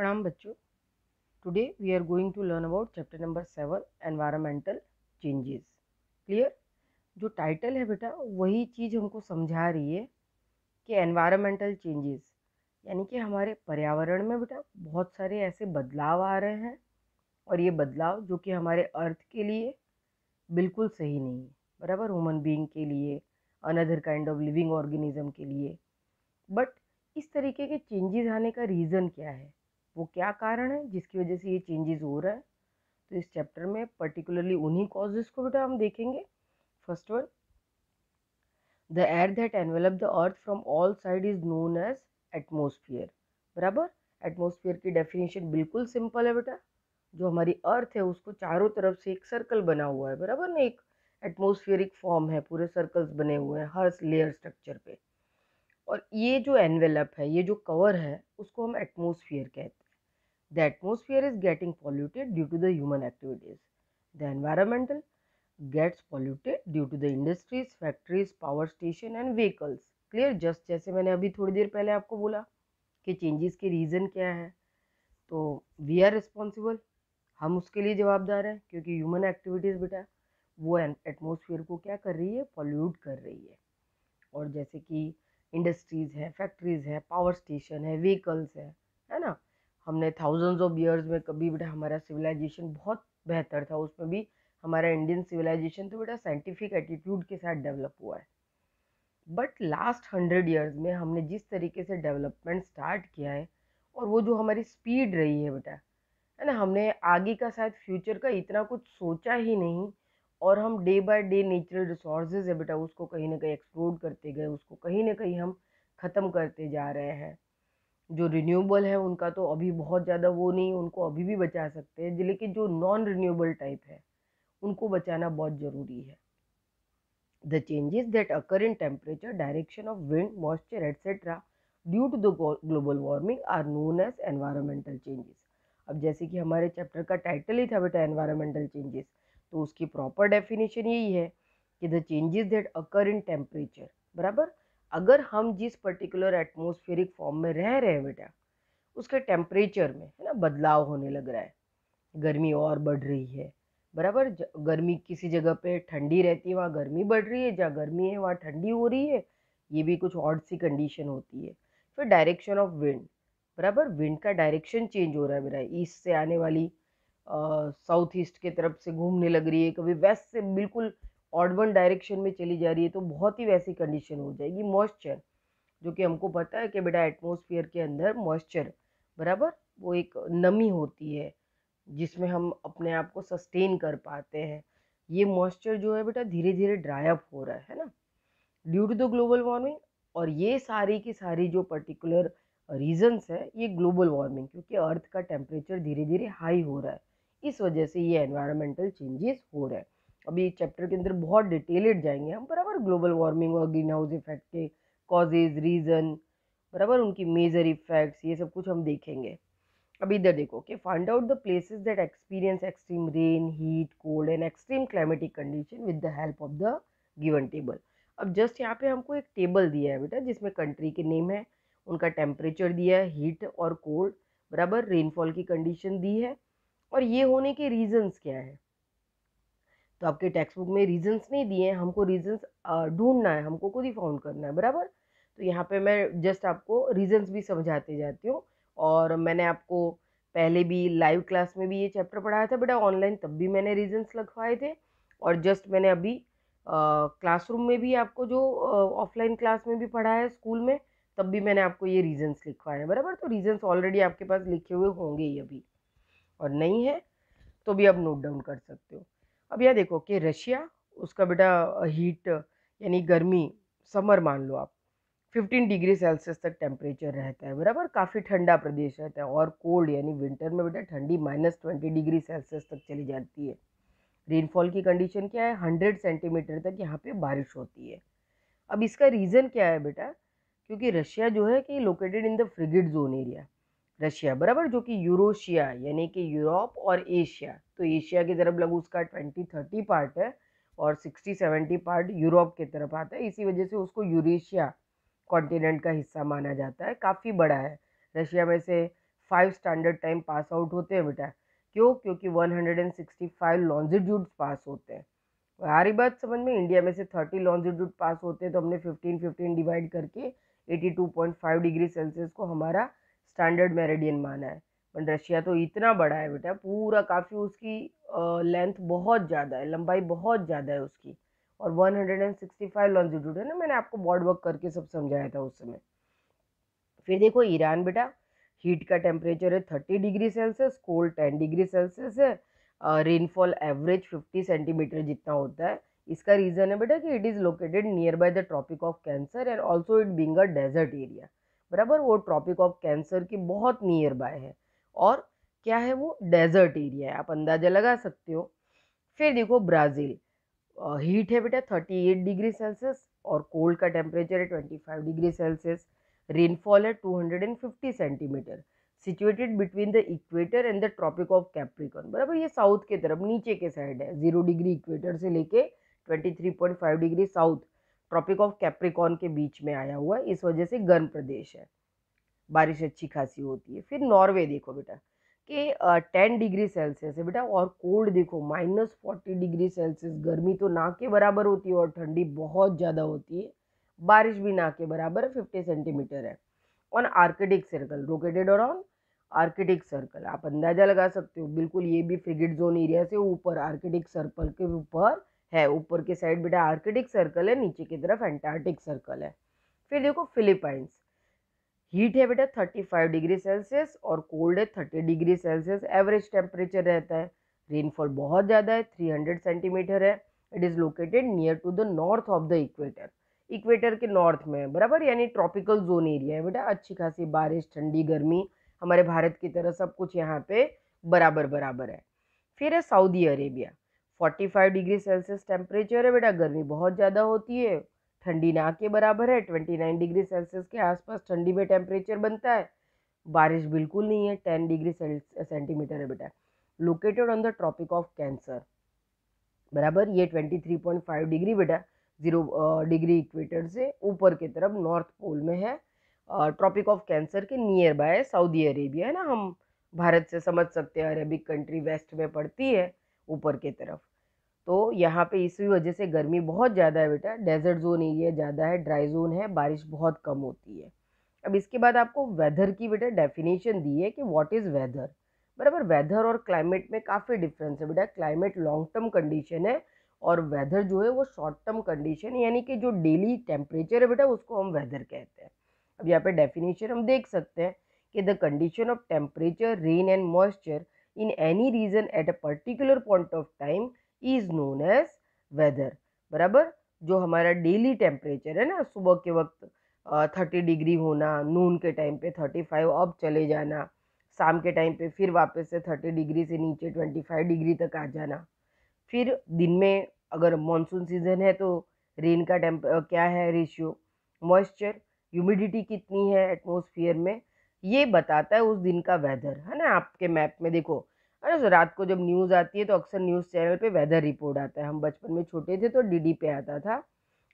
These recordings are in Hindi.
प्रणाम बच्चों। Today we are going to learn about chapter number 7 environmental changes. Clear? जो टाइटल है बेटा वही चीज़ हमको समझा रही है कि एनवायरमेंटल चेंजेस यानी कि हमारे पर्यावरण में बेटा बहुत सारे ऐसे बदलाव आ रहे हैं और ये बदलाव जो कि हमारे अर्थ के लिए बिल्कुल सही नहीं है, बराबर, ह्यूमन बीइंग के लिए, another kind of living organism के लिए। बट इस तरीके के चेंजेस आने का रीज़न क्या है, वो क्या कारण है जिसकी वजह से ये चेंजेस हो रहा है? तो इस चैप्टर में पर्टिकुलरली उन्हीं कॉजेस को बेटा हम देखेंगे। First one, the air that envelop the earth from all side is known as atmosphere. बराबर, एटमोसफियर की डेफिनेशन बिल्कुल सिंपल है बेटा। जो हमारी अर्थ है उसको चारों तरफ से एक सर्कल बना हुआ है, बराबर ना, एक एटमोस्फियरिक फॉर्म है, पूरे सर्कल्स बने हुए हैं हर लेयर स्ट्रक्चर पे। और ये जो एनवेलप है, ये जो कवर है, उसको हम एटमोसफियर कहते हैं। The atmosphere is getting polluted due to the human activities. The environmental gets polluted due to the industries, factories, power station and vehicles. Clear? Just जैसे मैंने अभी थोड़ी देर पहले आपको बोला कि चेंजेस के रीज़न क्या है, तो वी आर रिस्पॉन्सिबल, हम उसके लिए जवाबदार हैं, क्योंकि ह्यूमन एक्टिविटीज़ बेटा वो एटमोसफियर को क्या कर रही है, पॉल्यूट कर रही है। और जैसे कि इंडस्ट्रीज़ है, फैक्ट्रीज़ है, पावर स्टेशन है, व्हीकल्स है ना। हमने थाउजेंड्स ऑफ ईयर्स में कभी बेटा हमारा सिविलाइजेशन बहुत बेहतर था, उसमें भी हमारा इंडियन सिविलाइजेशन तो बेटा साइंटिफिक एटीट्यूड के साथ डेवलप हुआ है। बट लास्ट 100 ईयर्स में हमने जिस तरीके से डेवलपमेंट स्टार्ट किया है और वो जो हमारी स्पीड रही है बेटा, है ना, हमने आगे का शायद फ्यूचर का इतना कुछ सोचा ही नहीं। और हम day by day natural resources है बेटा उसको कहीं ना कहीं एक्सप्लोर करते गए, उसको कहीं ना कहीं हम ख़त्म करते जा रहे हैं। जो रिन्यूएबल है उनका तो अभी बहुत ज़्यादा वो नहीं, उनको अभी भी बचा सकते हैं, लेकिन जो नॉन रिन्यूएबल टाइप है उनको बचाना बहुत ज़रूरी है। The changes that occur in temperature, direction of wind, moisture, etc. due to the global warming are known as environmental changes. अब जैसे कि हमारे चैप्टर का टाइटल ही था बेटा एनवायरमेंटल चेंजेस, तो उसकी प्रॉपर डेफिनेशन यही है कि the changes that occur in temperature, बराबर, अगर हम जिस पर्टिकुलर एटमोस्फेरिक फॉर्म में रह रहे हैं बेटा उसके टेम्परेचर में, है ना, बदलाव होने लग रहा है, गर्मी और बढ़ रही है, बराबर, गर्मी किसी जगह पे ठंडी रहती है वहाँ गर्मी बढ़ रही है, जहाँ गर्मी है वहाँ ठंडी हो रही है, ये भी कुछ ऑड सी कंडीशन होती है। फिर डायरेक्शन ऑफ विंड, बराबर, विंड का डायरेक्शन चेंज हो रहा है मेरा, ईस्ट से आने वाली साउथ ईस्ट के तरफ से घूमने लग रही है, कभी वेस्ट से बिल्कुल ऑड वन डायरेक्शन में चली जा रही है, तो बहुत ही वैसी कंडीशन हो जाएगी। मॉइस्चर, जो कि हमको पता है कि बेटा एटमोसफियर के अंदर मॉइस्चर, बराबर, वो एक नमी होती है जिसमें हम अपने आप को सस्टेन कर पाते हैं। ये मॉइस्चर जो है बेटा धीरे धीरे ड्राई अप हो रहा है ना, due to the global warming. और ये सारी की सारी जो पर्टिकुलर रीजंस है, ये ग्लोबल वार्मिंग, क्योंकि अर्थ का टेम्परेचर धीरे धीरे हाई हो रहा है, इस वजह से ये एनवायरमेंटल चेंजेस हो रहे हैं। अभी चैप्टर के अंदर बहुत डिटेलेड जाएंगे हम, बराबर, ग्लोबल वार्मिंग और ग्रीन हाउस इफेक्ट के कॉजेज, रीजन, बराबर, उनकी मेजर इफेक्ट्स, ये सब कुछ हम देखेंगे। अब इधर देखो कि find out the places that experience extreme rain, heat, cold and extreme climatic condition with the help of the given table. अब जस्ट यहाँ पे हमको एक टेबल दिया है बेटा जिसमें कंट्री के नेम है, उनका टेम्परेचर दिया है, हीट और कोल्ड, बराबर, रेनफॉल की कंडीशन दी है, और ये होने के रीजंस क्या है। तो आपके टेक्स्ट बुक में रीजंस नहीं दिए हैं, हमको रीजंस ढूंढना है, हमको खुद ही फाउंड करना है, बराबर। तो यहाँ पे मैं जस्ट आपको रीजंस भी समझाते जाती हूँ। और मैंने आपको पहले भी लाइव क्लास में भी ये चैप्टर पढ़ाया था बेटा ऑनलाइन, तब भी मैंने रीजंस लिखवाए थे। और जस्ट मैंने अभी क्लासरूम में भी आपको जो ऑफलाइन क्लास में भी पढ़ा है स्कूल में, तब भी मैंने आपको ये रीजंस लिखवाए हैं, बराबर। तो रीजंस ऑलरेडी आपके पास लिखे हुए होंगे ही अभी, और नहीं है तो भी आप नोट डाउन कर सकते हो। अब यह देखो कि रशिया, उसका बेटा हीट यानी गर्मी, समर मान लो आप, 15 डिग्री सेल्सियस तक टेम्परेचर रहता है, बराबर, काफ़ी ठंडा प्रदेश रहता है। और कोल्ड यानी विंटर में बेटा ठंडी -20 डिग्री सेल्सियस तक चली जाती है। रेनफॉल की कंडीशन क्या है, 100 सेंटीमीटर तक यहाँ पे बारिश होती है। अब इसका रीज़न क्या है बेटा, क्योंकि रशिया जो है कि located in the frigid zone area, Russia, बराबर, जो कि यूरोशिया यानी कि यूरोप और एशिया, तो एशिया की तरफ लगभग उसका 20-30 पार्ट है और 60-70 पार्ट यूरोप की तरफ आता है, इसी वजह से उसको यूरेशिया कॉन्टिनेंट का हिस्सा माना जाता है, काफ़ी बड़ा है। रशिया में से 5 स्टैंडर्ड टाइम पास आउट होते हैं बेटा। क्यों? क्योंकि 165 लॉन्जिट्यूड पास होते हैं। आ रही बात समझ में? इंडिया में से 30 लॉन्जिट्यूड पास होते हैं, तो हमने 15 डिवाइड करके 82.5 डिग्री सेल्सियस को हमारा स्टैंडर्ड मेरिडियन माना है। पर रशिया तो इतना बड़ा है बेटा, पूरा काफ़ी उसकी लेंथ बहुत ज़्यादा है, लंबाई बहुत ज़्यादा है उसकी, और 165 लॉन्जिट्यूड है ना, मैंने आपको बॉर्ड वर्क करके सब समझाया था उस समय। फिर देखो ईरान बेटा, हीट का टेम्परेचर है 30 degree Celsius, cold 10 degree Celsius है, रेनफॉल एवरेज 50 सेंटीमीटर जितना होता है। इसका रीज़न है बेटा कि it is located near by the Tropic of Cancer and also it being a desert area. बराबर, वो ट्रॉपिक ऑफ कैंसर के बहुत नियर बाय है, और क्या है वो? डेजर्ट एरिया है, आप अंदाज़ा लगा सकते हो। फिर देखो ब्राज़ील, हीट है बेटा 38 डिग्री सेल्सियस, और कोल्ड का टेम्परेचर है 25 डिग्री सेल्सियस, रेनफॉल है 250 centimetre, situated between the equator and the Tropic of Capricorn. बराबर, ये साउथ के तरफ नीचे के साइड है, 0 डिग्री इक्वेटर से लेके 23.5 degree south Tropic of Capricorn के बीच में आया हुआ है, इस वजह से गर्म प्रदेश है, बारिश अच्छी खासी होती है। फिर नॉर्वे देखो बेटा कि 10 डिग्री सेल्सियस है बेटा, और कोल्ड देखो -40 डिग्री सेल्सियस, गर्मी तो ना के बराबर होती है और ठंडी बहुत ज़्यादा होती है, बारिश भी ना के बराबर है, 50 सेंटीमीटर है। ऑन आर्कटिक सर्कल लोकेटेड और ऑन आर्कटिक सर्कल, आप अंदाजा लगा सकते हो, बिल्कुल ये भी फ्रिगेट जोन एरिया से ऊपर आर्कटिक सर्कल के ऊपर है, ऊपर के साइड बेटा आर्कटिक सर्कल है, नीचे की तरफ एंटार्क्टिक सर्कल है। फिर देखो फिलीपाइंस, हीट है बेटा 35 डिग्री सेल्सियस, और कोल्ड है 30 डिग्री सेल्सियस, एवरेज टेम्परेचर रहता है, रेनफॉल बहुत ज़्यादा है, 300 सेंटीमीटर है। It is located near to the north of the equator, equator के नॉर्थ में, बराबर, यानी ट्रॉपिकल जोन एरिया है बेटा, अच्छी खासी बारिश, ठंडी, गर्मी, हमारे भारत की तरह सब कुछ यहाँ पे बराबर बराबर है। फिर है Saudi Arabia, 45 degree Celsius temperature है बेटा, गर्मी बहुत ज़्यादा होती है, ठंडी ना के बराबर है, 29 डिग्री सेल्सियस के आसपास ठंडी में टेम्परेचर बनता है, बारिश बिल्कुल नहीं है, 10 डिग्री सेंटीमीटर है बेटा, located on the Tropic of Cancer. बराबर, ये 23.5 डिग्री बेटा, 0 डिग्री इक्वेटर से ऊपर की तरफ नॉर्थ पोल में है, ट्रॉपिक ऑफ कैंसर के नियर बाय सऊदी अरेबिया है ना, हम भारत से समझ सकते हैं, अरेबिक कंट्री वेस्ट में पड़ती है ऊपर की तरफ। तो यहाँ पे इसी वजह से गर्मी बहुत ज़्यादा है बेटा, डेजर्ट जोन एरिया ज़्यादा है, ड्राई जोन है, बारिश बहुत कम होती है। अब इसके बाद आपको वेदर की बेटा डेफिनेशन दी है कि व्हाट इज़ वेदर। बराबर, वेदर और क्लाइमेट में काफ़ी डिफरेंस है बेटा, क्लाइमेट लॉन्ग टर्म कंडीशन है, और वेदर जो है वो शॉर्ट टर्म कंडीशन है, यानी कि जो डेली टेम्परेचर है बेटा उसको हम वेदर कहते हैं। अब यहाँ पे डेफिनेशन हम देख सकते हैं कि the condition of temperature, rain and moisture in any region at a particular point of time is known as weather. बराबर, जो हमारा डेली टेम्परेचर है ना, सुबह के वक्त 30 डिग्री होना, नून के टाइम पे 35 अब चले जाना, शाम के टाइम पे फिर वापस से 30 डिग्री से नीचे 25 डिग्री तक आ जाना। फिर दिन में अगर मानसून सीजन है तो रेन का क्या है रेशियो, मॉइस्चर, ह्यूमिडिटी कितनी है एटमॉस्फेयर में, ये बताता है उस दिन का वेदर, है ना। आपके मैप में देखो, अरे तो रात को जब न्यूज़ आती है तो अक्सर न्यूज़ चैनल पे वेदर रिपोर्ट आता है, हम बचपन में छोटे थे तो डीडी पे आता था,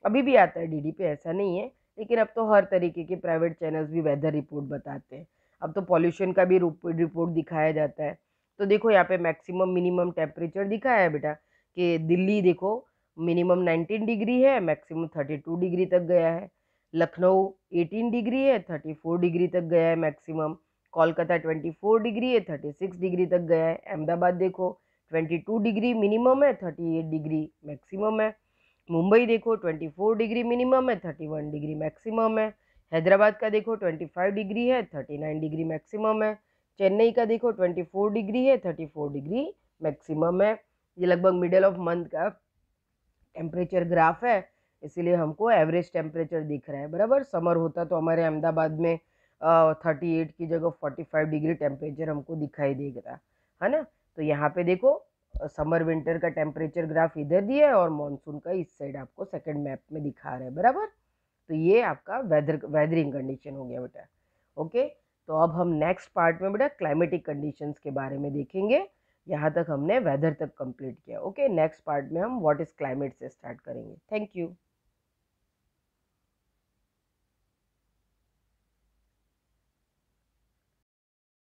अभी भी आता है डीडी पे, ऐसा नहीं है, लेकिन अब तो हर तरीके के प्राइवेट चैनल्स भी वेदर रिपोर्ट बताते हैं। अब तो पॉल्यूशन का भी रिपोर्ट दिखाया जाता है। तो देखो यहाँ पे मैक्सिमम मिनिमम टेम्परेचर दिखाया है बेटा, कि दिल्ली देखो मिनिमम 19 डिग्री है, मैक्सिमम 32 डिग्री तक गया है, लखनऊ 18 डिग्री है, 34 डिग्री तक गया है मैक्सिमम, कोलकाता 24 डिग्री है, 36 डिग्री तक गया है, अहमदाबाद देखो 22 डिग्री मिनिमम है, 38 डिग्री मैक्सिमम है, मुंबई देखो 24 डिग्री मिनिमम है, 31 डिग्री मैक्सिमम है, हैदराबाद का देखो 25 डिग्री है, 39 डिग्री मैक्सिमम है, चेन्नई का देखो 24 डिग्री है, 34 डिग्री मैक्सिमम है। ये लगभग मिडल ऑफ मंथ का टेम्परेचर ग्राफ है, इसीलिए हमको एवरेज टेम्परेचर दिख रहा है। बराबर, समर होता तो हमारे अहमदाबाद में 38 की जगह 45 डिग्री टेम्परेचर हमको दिखाई देगा, है ना। तो यहाँ पे देखो समर विंटर का टेम्परेचर ग्राफ इधर दिया है और मानसून का इस साइड आपको सेकंड मैप में दिखा रहा है। बराबर, तो ये आपका वेदरिंग कंडीशन हो गया बेटा। ओके, तो अब हम नेक्स्ट पार्ट में बेटा क्लाइमेटिक कंडीशंस के बारे में देखेंगे। यहाँ तक हमने वेदर तक कंप्लीट किया। ओके, नेक्स्ट पार्ट में हम व्हाट इज क्लाइमेट से स्टार्ट करेंगे। Thank you.